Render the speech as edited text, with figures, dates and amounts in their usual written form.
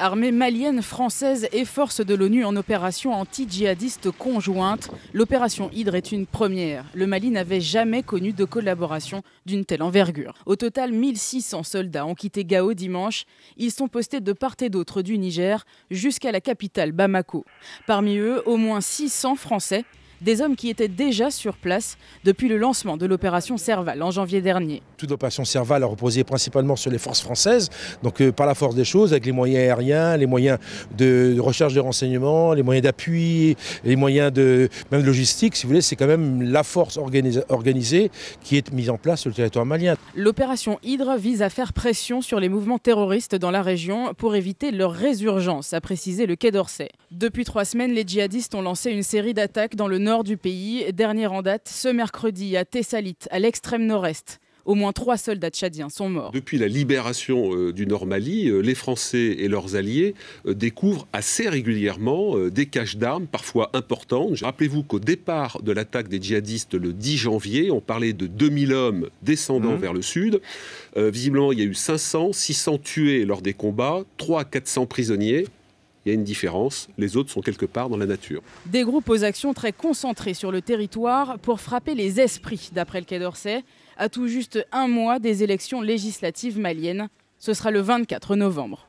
Armée malienne, française et forces de l'ONU en opération anti-djihadiste conjointe. L'opération Hydre est une première. Le Mali n'avait jamais connu de collaboration d'une telle envergure. Au total, 1600 soldats ont quitté Gao dimanche. Ils sont postés de part et d'autre du Niger jusqu'à la capitale Bamako. Parmi eux, au moins 600 Français. Des hommes qui étaient déjà sur place depuis le lancement de l'opération Serval en janvier dernier. Toute l'opération Serval a reposé principalement sur les forces françaises, donc par la force des choses, avec les moyens aériens, les moyens de recherche de renseignements, les moyens d'appui, les moyens même logistique, si vous voulez, c'est quand même la force organisée qui est mise en place sur le territoire malien. L'opération Hydre vise à faire pression sur les mouvements terroristes dans la région pour éviter leur résurgence, a précisé le Quai d'Orsay. Depuis 3 semaines, les djihadistes ont lancé une série d'attaques dans le nord du pays. Dernière en date, ce mercredi à Tessalit, à l'extrême nord-est. Au moins 3 soldats tchadiens sont morts. Depuis la libération du Nord Mali, les Français et leurs alliés découvrent assez régulièrement des caches d'armes, parfois importantes. Rappelez-vous qu'au départ de l'attaque des djihadistes le 10 janvier, on parlait de 2000 hommes descendant vers le sud. Visiblement, il y a eu 500, 600 tués lors des combats, 300 à 400 prisonniers. Il y a une différence, les autres sont quelque part dans la nature. Des groupes aux actions très concentrés sur le territoire pour frapper les esprits, d'après le Quai d'Orsay, à tout juste 1 mois des élections législatives maliennes. Ce sera le 24 novembre.